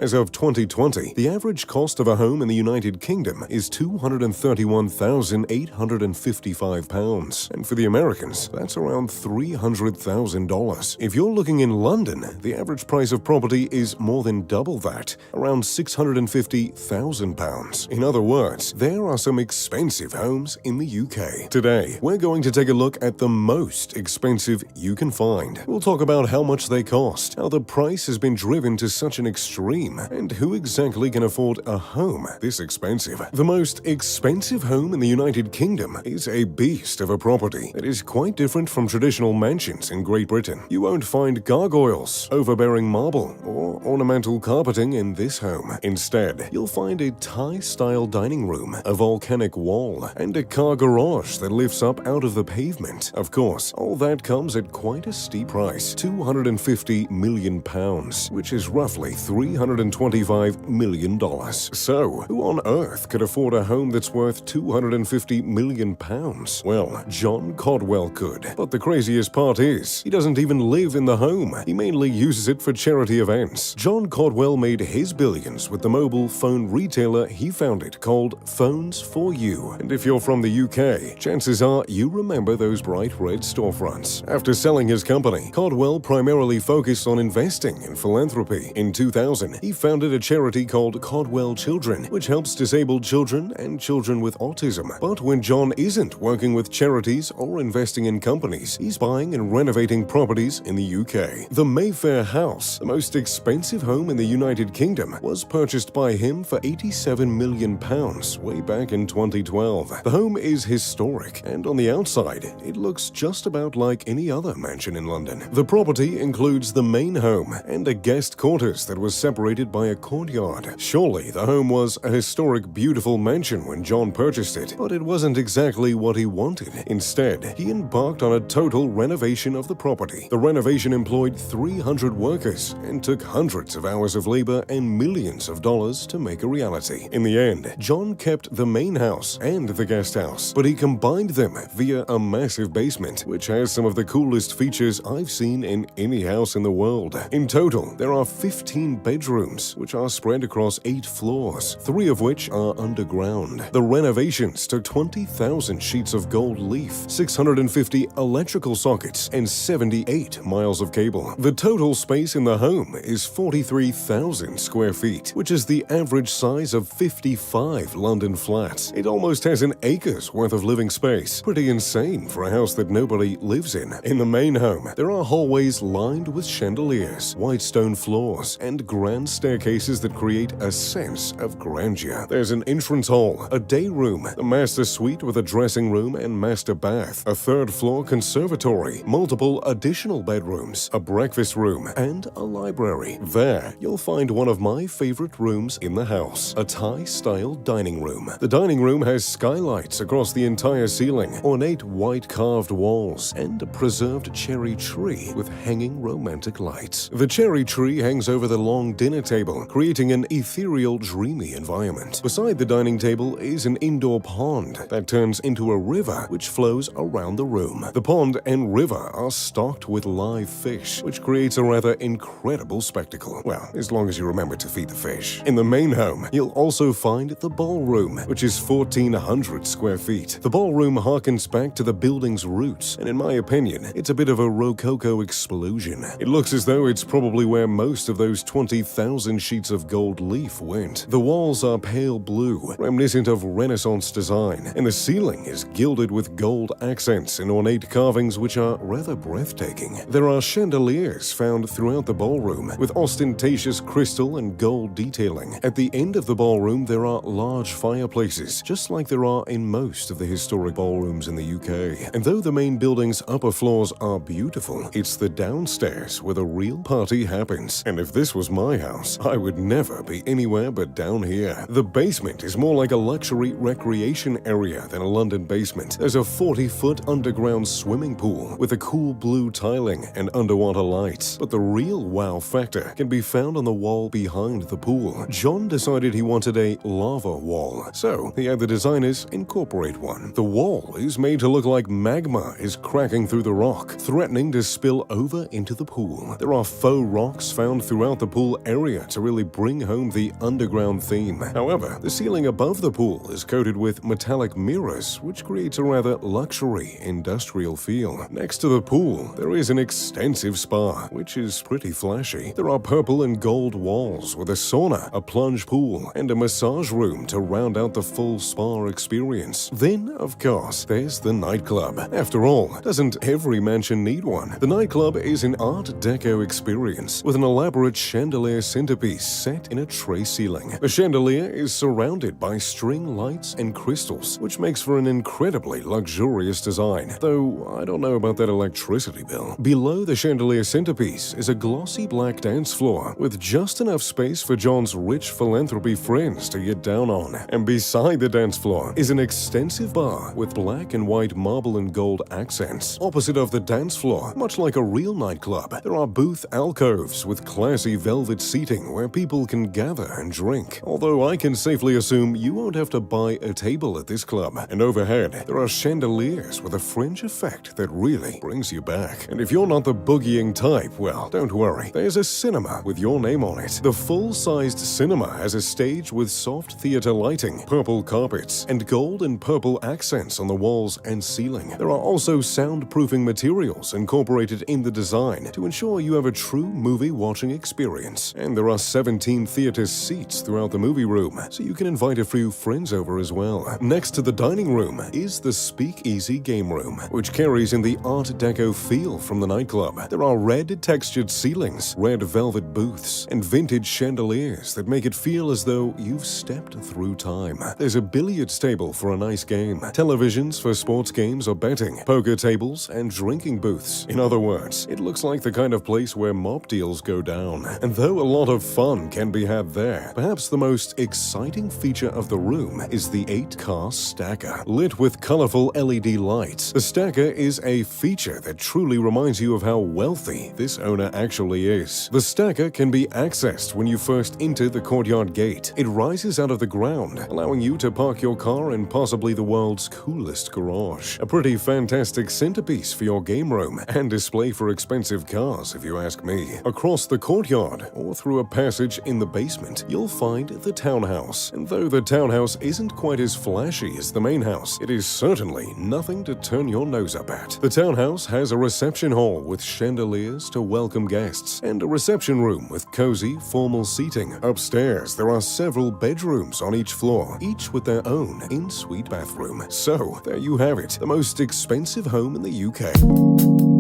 As of 2020, the average cost of a home in the United Kingdom is £231,855, and for the Americans, that's around $300,000. If you're looking in London, the average price of property is more than double that, around £650,000. In other words, there are some expensive homes in the UK. Today, we're going to take a look at the most expensive you can find. We'll talk about how much they cost, how the price has been driven to such an extreme, and who exactly can afford a home this expensive. The most expensive home in the United Kingdom is a beast of a property that is quite different from traditional mansions in Great Britain. You won't find gargoyles, overbearing marble, or ornamental carpeting in this home. Instead, you'll find a Thai-style dining room, a volcanic wall, and a car garage that lifts up out of the pavement. Of course, all that comes at quite a steep price, £250 million, which is roughly $325 million. So, who on earth could afford a home that's worth £250 million? Well, John Codwell could. But the craziest part is, he doesn't even live in the home. He mainly uses it for charity events. John Codwell made his billions with the mobile phone retailer he founded called Phones for You. And if you're from the UK, chances are you remember those bright red storefronts. After selling his company, Codwell primarily focused on investing in philanthropy. In 2000, he founded a charity called Codwell Children, which helps disabled children and children with autism. But when John isn't working with charities or investing in companies, he's buying and renovating properties in the UK. The Mayfair House, the most expensive home in the United Kingdom, was purchased by him for £87 million way back in 2012. The home is historic, and on the outside, it looks just about like any other mansion in London. The property includes the main home and a guest quarters that was separated by a courtyard. Surely, the home was a historic, beautiful mansion when John purchased it, but it wasn't exactly what he wanted. Instead, he embarked on a total renovation of the property. The renovation employed 300 workers and took hundreds of hours of labor and millions of dollars to make a reality. In the end, John kept the main house and the guest house, but he combined them via a massive basement, which has some of the coolest features I've seen in any house in the world. In total, there are 15 bedrooms, which are spread across 8 floors, 3 of which are underground. The renovations took 20,000 sheets of gold leaf, 650 electrical sockets, and 78 miles of cable. The total space in the home is 43,000 square feet, which is the average size of 55 London flats. It almost has an acre's worth of living space. Pretty insane for a house that nobody lives in. In the main home, there are hallways lined with chandeliers, white stone floors, and grand staircases that create a sense of grandeur. There's an entrance hall, a day room, a master suite with a dressing room and master bath, a third-floor conservatory, multiple additional bedrooms, a breakfast room, and a library. There, you'll find one of my favorite rooms in the house, a Thai-style dining room. The dining room has skylights across the entire ceiling, ornate white carved walls, and a preserved cherry tree with hanging romantic lights. The cherry tree hangs over the long dinner table, creating an ethereal, dreamy environment. Beside the dining table is an indoor pond that turns into a river which flows around the room. The pond and river are stocked with live fish, which creates a rather incredible spectacle. Well, as long as you remember to feed the fish. In the main home, you'll also find the ballroom, which is 1,400 square feet. The ballroom harkens back to the building's roots, and in my opinion, it's a bit of a Rococo explosion. It looks as though it's probably where most of those 20,000 sheets of gold leaf went. The walls are pale blue, reminiscent of Renaissance design, and the ceiling is gilded with gold accents and ornate carvings which are rather breathtaking. There are chandeliers found throughout the ballroom, with ostentatious crystal and gold detailing. At the end of the ballroom, there are large fireplaces, just like there are in most of the historic ballrooms in the UK. And though the main building's upper floors are beautiful, it's the downstairs where the real party happens. And if this was my house, I would never be anywhere but down here. The basement is more like a luxury recreation area than a London basement. There's a 40-foot underground swimming pool with a cool blue tiling and underwater lights. But the real wow factor can be found on the wall behind the pool. John decided he wanted a lava wall, so he had the designers incorporate one. The wall is made to look like magma is cracking through the rock, threatening to spill over into the pool. There are faux rocks found throughout the pool area chandelier to really bring home the underground theme. However, the ceiling above the pool is coated with metallic mirrors, which creates a rather luxury industrial feel. Next to the pool, there is an extensive spa, which is pretty flashy. There are purple and gold walls with a sauna, a plunge pool, and a massage room to round out the full spa experience. Then, of course, there's the nightclub. After all, doesn't every mansion need one? The nightclub is an Art Deco experience with an elaborate chandelier centerpiece set in a tray ceiling. The chandelier is surrounded by string lights and crystals, which makes for an incredibly luxurious design, though I don't know about that electricity bill. Below the chandelier centerpiece is a glossy black dance floor with just enough space for John's rich philanthropy friends to get down on. And beside the dance floor is an extensive bar with black and white marble and gold accents. Opposite of the dance floor, much like a real nightclub, there are booth alcoves with classy velvet seating where people can gather and drink. Although I can safely assume you won't have to buy a table at this club. And overhead, there are chandeliers with a fringe effect that really brings you back. And if you're not the boogieing type, well, don't worry. There's a cinema with your name on it. The full-sized cinema has a stage with soft theater lighting, purple carpets, and gold and purple accents on the walls and ceiling. There are also soundproofing materials incorporated in the design to ensure you have a true movie-watching experience. And there are 17 theater seats throughout the movie room, so you can invite a few friends over as well. Next to the dining room is the Speakeasy game room, which carries in the Art Deco feel from the nightclub. There are red textured ceilings, red velvet booths, and vintage chandeliers that make it feel as though you've stepped through time. There's a billiards table for a nice game, televisions for sports games or betting, poker tables, and drinking booths. In other words, it looks like the kind of place where mob deals go down. And though a lot of fun can be had there, perhaps the most exciting feature of the room is the 8-car stacker. Lit with colorful LED lights, the stacker is a feature that truly reminds you of how wealthy this owner actually is. The stacker can be accessed when you first enter the courtyard gate. It rises out of the ground, allowing you to park your car in possibly the world's coolest garage. A pretty fantastic centerpiece for your game room and display for expensive cars, if you ask me. Across the courtyard, or through a passage in the basement, you'll find the townhouse. And though the townhouse isn't quite as flashy as the main house, it is certainly nothing to turn your nose up at. The townhouse has a reception hall with chandeliers to welcome guests, and a reception room with cozy, formal seating. Upstairs, there are several bedrooms on each floor, each with their own en-suite bathroom. So, there you have it, the most expensive home in the UK.